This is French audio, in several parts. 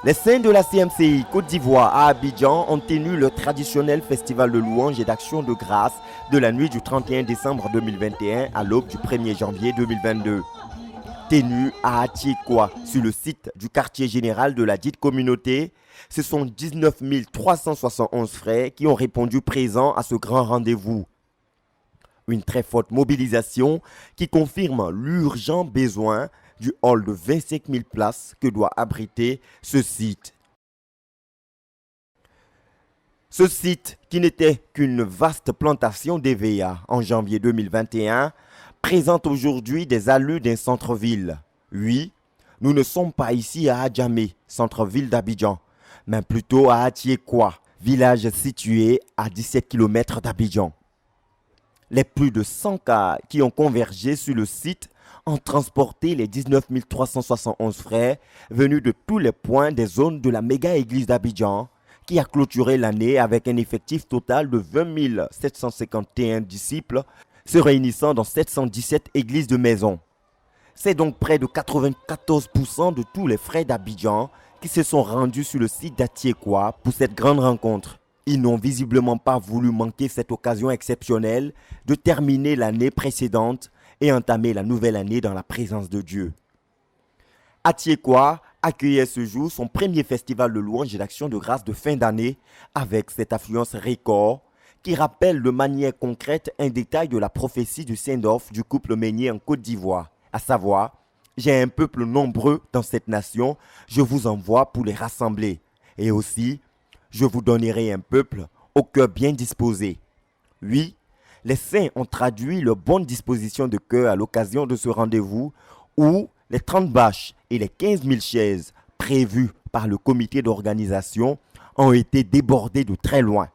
Les saints de la CMCI Côte d'Ivoire à Abidjan ont tenu le traditionnel festival de louanges et d'action de grâce de la nuit du 31 décembre 2021 à l'aube du 1er janvier 2022. Tenu à Atiekwa, sur le site du quartier général de la dite communauté, ce sont 19 371 frères qui ont répondu présents à ce grand rendez-vous. Une très forte mobilisation qui confirme l'urgent besoin du hall de 25 000 places que doit abriter ce site. Ce site, qui n'était qu'une vaste plantation d'EVA en janvier 2021, présente aujourd'hui des allures d'un centre-ville. Oui, nous ne sommes pas ici à Adjamé, centre-ville d'Abidjan, mais plutôt à Atiekwa, village situé à 17 km d'Abidjan. Les plus de 100 cars qui ont convergé sur le site ont transporté les 19 371 frères venus de tous les points des zones de la méga-église d'Abidjan, qui a clôturé l'année avec un effectif total de 20 751 disciples se réunissant dans 717 églises de maison. C'est donc près de 94% de tous les frères d'Abidjan qui se sont rendus sur le site d'Atiekwa pour cette grande rencontre. Ils n'ont visiblement pas voulu manquer cette occasion exceptionnelle de terminer l'année précédente et entamer la nouvelle année dans la présence de Dieu. Atiekwa accueillait ce jour son premier festival de louanges et d'action de grâce de fin d'année avec cette affluence record qui rappelle de manière concrète un détail de la prophétie du send-off du couple Meunier en Côte d'Ivoire, à savoir « J'ai un peuple nombreux dans cette nation, je vous envoie pour les rassembler. » Et aussi « Je vous donnerai un peuple au cœur bien disposé. » Oui, les saints ont traduit leur bonne disposition de cœur à l'occasion de ce rendez-vous où les 30 bâches et les 15 000 chaises prévues par le comité d'organisation ont été débordées de très loin.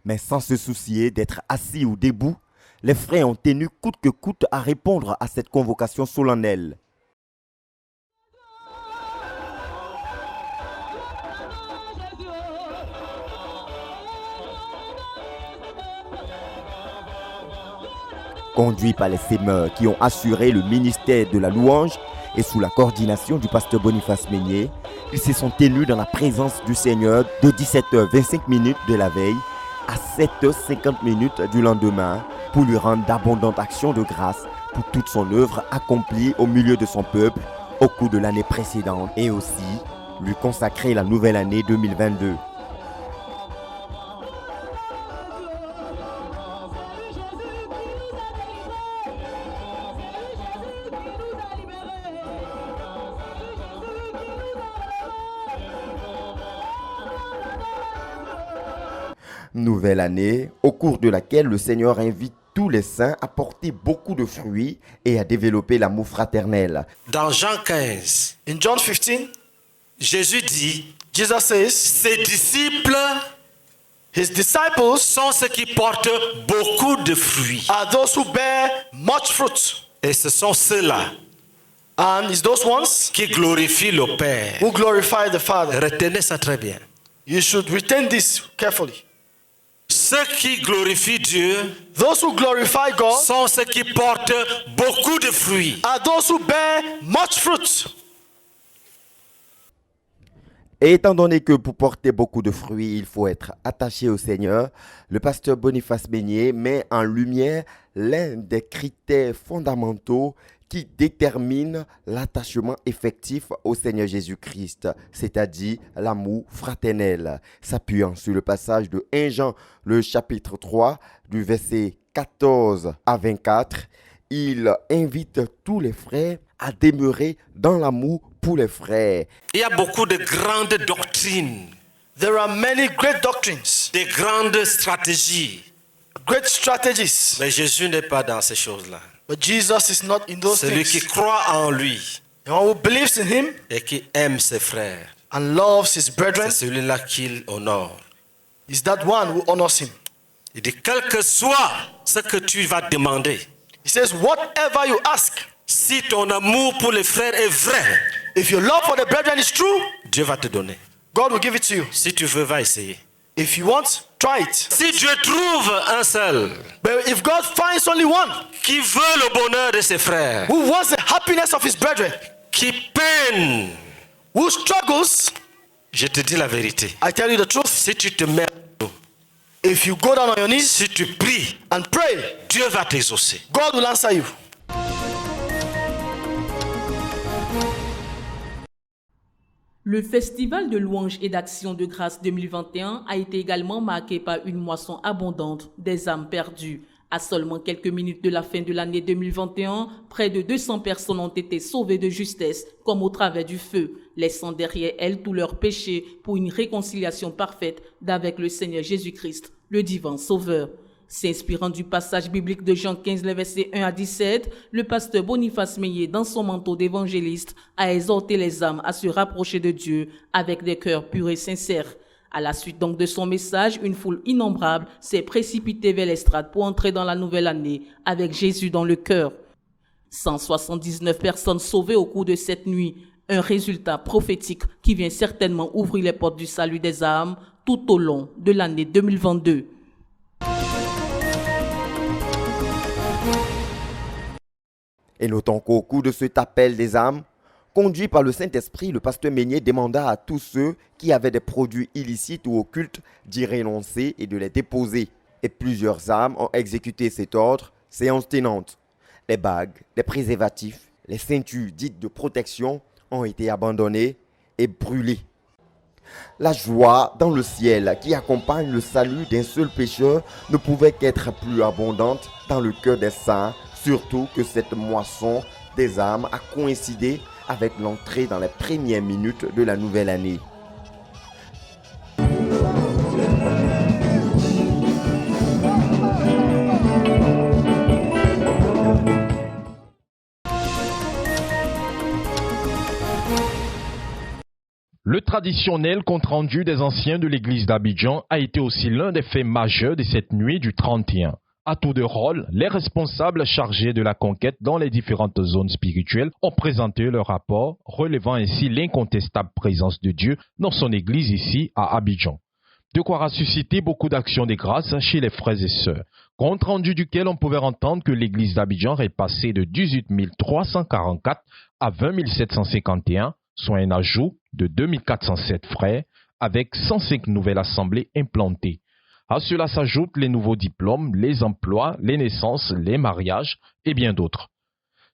Mais sans se soucier d'être assis ou debout, les frères ont tenu coûte que coûte à répondre à cette convocation solennelle. Conduits par les sémeurs qui ont assuré le ministère de la louange et sous la coordination du pasteur Boniface Meunier, ils se sont tenus dans la présence du Seigneur de 17h25 de la veille à 7h50 du lendemain pour lui rendre d'abondantes actions de grâce pour toute son œuvre accomplie au milieu de son peuple au cours de l'année précédente et aussi lui consacrer la nouvelle année 2022. Nouvelle année, au cours de laquelle le Seigneur invite tous les saints à porter beaucoup de fruits et à développer l'amour fraternel. Dans Jean 15, In John 15, Jésus dit, Jesus says, ses disciples his disciples sont ceux qui portent beaucoup de fruits. are those who bear much fruit. Et ce sont ceux-là And it's those ones qui glorifient le Père. who glorify the Father. Retenez ça très bien. You should retain this carefully. Ceux qui glorifient Dieu Those who glorify God sont ceux qui portent beaucoup de fruits. are those who bear much fruit. Et étant donné que pour porter beaucoup de fruits, il faut être attaché au Seigneur, le pasteur Boniface Meunier met en lumière l'un des critères fondamentaux qui déterminent l'attachement effectif au Seigneur Jésus-Christ, c'est-à-dire l'amour fraternel. S'appuyant sur le passage de 1 Jean, le chapitre 3, du verset 14 à 24, il invite tous les frères à demeurer dans l'amour pour les frères. Il y a beaucoup de grandes doctrines, There are many great doctrines, de grandes stratégies. great strategies, Mais Jésus n'est pas dans ces choses-là. but Jesus is not in those Celui qui things. croit en lui The one who believes in him et qui aime ses frères, and loves his brethren c'est celui-là qu'il honore. is that one who honors him. Il dit, quel que soit ce que tu vas demander, He says, whatever you ask, si ton amour pour les frères est vrai, if your love for the brethren is true, Dieu va te donner. God will give it to you. Si tu veux, va essayer. If you want, try it. Si Dieu trouve un seul But if God finds only one qui veut le bonheur de ses frères, who wants the happiness of his brethren, qui peine who struggles, je te dis la vérité. I tell you the truth, Si tu te mets, if you go down on your knees si tu pries, and pray, Dieu va t'exaucer. God will answer you. Le Festival de louanges et d'action de grâce 2021 a été également marqué par une moisson abondante des âmes perdues. À seulement quelques minutes de la fin de l'année 2021, près de 200 personnes ont été sauvées de justesse, comme au travers du feu, laissant derrière elles tous leurs péchés pour une réconciliation parfaite d'avec le Seigneur Jésus-Christ, le divin Sauveur. S'inspirant du passage biblique de Jean 15, les versets 1 à 17, le pasteur Boniface Meillet, dans son manteau d'évangéliste, a exhorté les âmes à se rapprocher de Dieu avec des cœurs purs et sincères. À la suite donc de son message, une foule innombrable s'est précipitée vers l'estrade pour entrer dans la nouvelle année avec Jésus dans le cœur. 179 personnes sauvées au cours de cette nuit, un résultat prophétique qui vient certainement ouvrir les portes du salut des âmes tout au long de l'année 2022. Et notons qu'au cours de cet appel des âmes, conduit par le Saint-Esprit, le pasteur Meignet demanda à tous ceux qui avaient des produits illicites ou occultes d'y renoncer et de les déposer. Et plusieurs âmes ont exécuté cet ordre, séance tenante. Les bagues, les préservatifs, les ceintures dites de protection ont été abandonnées et brûlées. La joie dans le ciel qui accompagne le salut d'un seul pécheur ne pouvait qu'être plus abondante dans le cœur des saints, surtout que cette moisson des âmes a coïncidé avec l'entrée dans les premières minutes de la nouvelle année. Le traditionnel compte-rendu des anciens de l'église d'Abidjan a été aussi l'un des faits majeurs de cette nuit du 31. À tour de rôle, les responsables chargés de la conquête dans les différentes zones spirituelles ont présenté leur rapport, relevant ainsi l'incontestable présence de Dieu dans son église ici à Abidjan. De quoi ressusciter beaucoup d'actions de grâce chez les frères et sœurs, compte rendu duquel on pouvait entendre que l'église d'Abidjan est passée de 18 344 à 20 751, soit un ajout de 2407 frères, avec 105 nouvelles assemblées implantées. À cela s'ajoutent les nouveaux diplômes, les emplois, les naissances, les mariages et bien d'autres.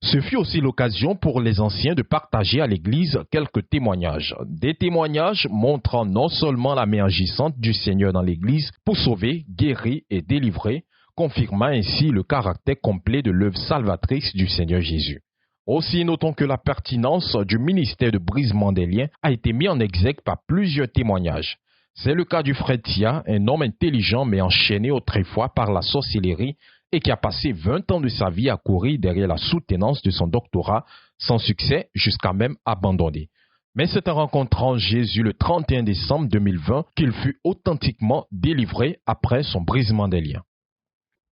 Ce fut aussi l'occasion pour les anciens de partager à l'Église quelques témoignages. Des témoignages montrant non seulement la main agissante du Seigneur dans l'Église pour sauver, guérir et délivrer, confirmant ainsi le caractère complet de l'œuvre salvatrice du Seigneur Jésus. Aussi, notons que la pertinence du ministère de brisement des liens a été mise en exergue par plusieurs témoignages. C'est le cas du frère Tia, un homme intelligent mais enchaîné autrefois par la sorcellerie et qui a passé 20 ans de sa vie à courir derrière la soutenance de son doctorat, sans succès jusqu'à même abandonné. Mais c'est en rencontrant Jésus le 31 décembre 2020 qu'il fut authentiquement délivré après son brisement des liens.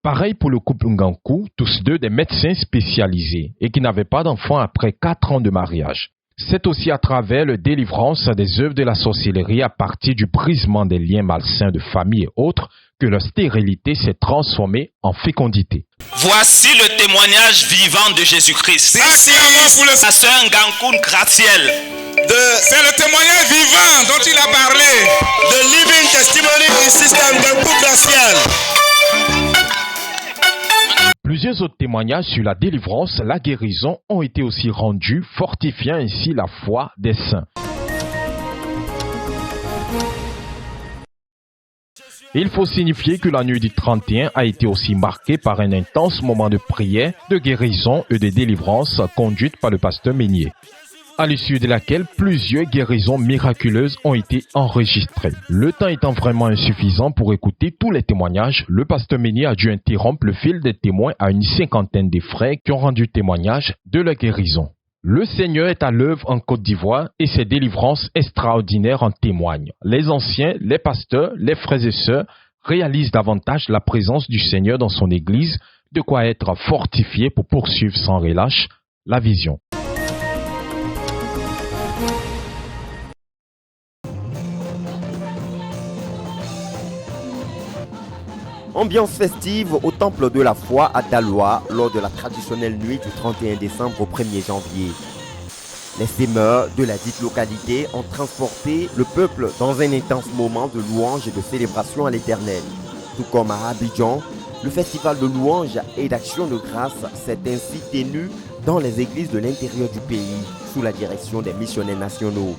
Pareil pour le couple Ngankou, tous deux des médecins spécialisés et qui n'avaient pas d'enfants après 4 ans de mariage. C'est aussi à travers la délivrance des œuvres de la sorcellerie à partir du brisement des liens malsains de famille et autres que leur stérilité s'est transformée en fécondité. Voici le témoignage vivant de Jésus-Christ. Pour le pasteur Ngankou Gratiel. C'est le témoignage vivant dont il a parlé. The living testimony is Sister Ngankou Gratiel. Plusieurs autres témoignages sur la délivrance, la guérison ont été aussi rendus, fortifiant ainsi la foi des saints. Il faut signifier que la nuit du 31 a été aussi marquée par un intense moment de prière, de guérison et de délivrance conduite par le pasteur Meignet, à l'issue de laquelle plusieurs guérisons miraculeuses ont été enregistrées. Le temps étant vraiment insuffisant pour écouter tous les témoignages, le pasteur Meignet a dû interrompre le fil des témoins à une 50aine de frères qui ont rendu témoignage de la guérison. Le Seigneur est à l'œuvre en Côte d'Ivoire et ses délivrances extraordinaires en témoignent. Les anciens, les pasteurs, les frères et sœurs réalisent davantage la présence du Seigneur dans son Église, de quoi être fortifiés pour poursuivre sans relâche la vision. Ambiance festive au temple de la foi à Daloa lors de la traditionnelle nuit du 31 décembre au 1er janvier. Les sémeurs de la dite localité ont transporté le peuple dans un intense moment de louange et de célébration à l'Éternel. Tout comme à Abidjan, le festival de louange et d'action de grâce s'est ainsi tenu dans les églises de l'intérieur du pays, sous la direction des missionnaires nationaux.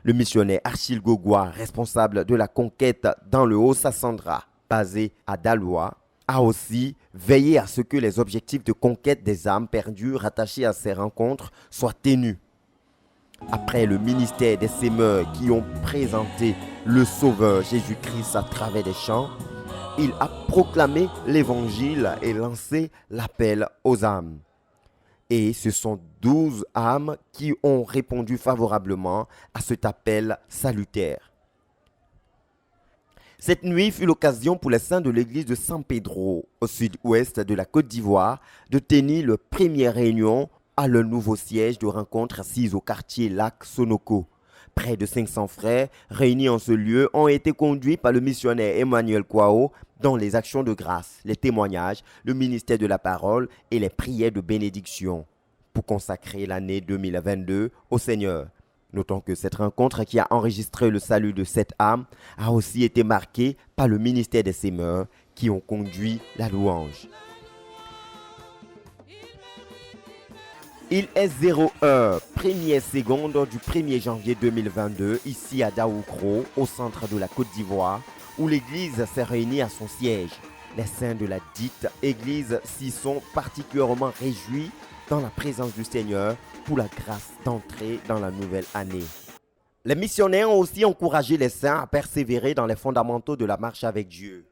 Le missionnaire Achille Gogua, responsable de la conquête dans le Haut-Sassandra, basé à Daloa, a aussi veillé à ce que les objectifs de conquête des âmes perdues rattachés à ces rencontres soient tenus. Après le ministère des sémeurs qui ont présenté le Sauveur Jésus-Christ à travers des chants, il a proclamé l'évangile et lancé l'appel aux âmes. Et ce sont 12 âmes qui ont répondu favorablement à cet appel salutaire. Cette nuit fut l'occasion pour les saints de l'église de San Pedro, au sud-ouest de la Côte d'Ivoire, de tenir leur première réunion à leur nouveau siège de rencontre assise au quartier Lac Sonoko. Près de 500 frères réunis en ce lieu ont été conduits par le missionnaire Emmanuel Kwao dans les actions de grâce, les témoignages, le ministère de la parole et les prières de bénédiction pour consacrer l'année 2022 au Seigneur. Notons que cette rencontre qui a enregistré le salut de cette âme a aussi été marquée par le ministère des sémeurs qui ont conduit la louange. Il est 0h, première seconde du 1er janvier 2022, ici à Daoukro, au centre de la Côte d'Ivoire, où l'église s'est réunie à son siège. Les saints de la dite église s'y sont particulièrement réjouis dans la présence du Seigneur pour la grâce d'entrer dans la nouvelle année. Les missionnaires ont aussi encouragé les saints à persévérer dans les fondamentaux de la marche avec Dieu.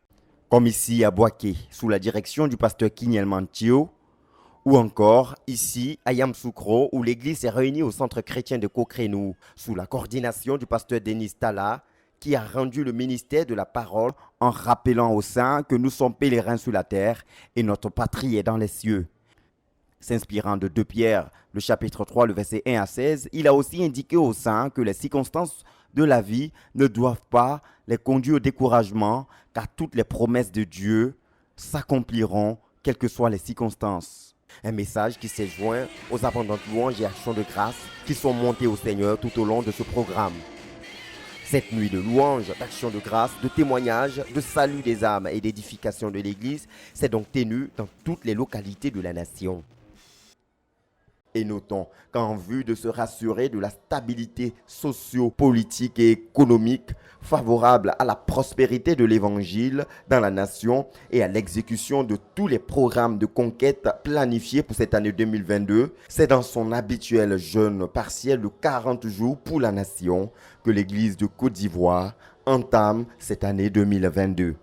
Comme ici à Boaké, sous la direction du pasteur Kinyel Mantio, ou encore ici à Yamsoukro, où l'église s'est réunie au centre chrétien de Kokrenou, sous la coordination du pasteur Denis Tala, qui a rendu le ministère de la parole en rappelant aux saints que nous sommes pèlerins sur la terre et notre patrie est dans les cieux. S'inspirant de 2 Pierre, le chapitre 3, le verset 1 à 16, il a aussi indiqué aux saints que les circonstances de la vie ne doivent pas les conduire au découragement, car toutes les promesses de Dieu s'accompliront, quelles que soient les circonstances. Un message qui s'est joint aux abondantes louanges et actions de grâce qui sont montées au Seigneur tout au long de ce programme. Cette nuit de louanges, d'actions de grâce, de témoignages, de salut des âmes et d'édification de l'Église s'est donc tenue dans toutes les localités de la nation. Et notons qu'en vue de se rassurer de la stabilité socio-politique et économique favorable à la prospérité de l'Évangile dans la nation et à l'exécution de tous les programmes de conquête planifiés pour cette année 2022, c'est dans son habituel jeûne partiel de 40 jours pour la nation que l'Église de Côte d'Ivoire entame cette année 2022.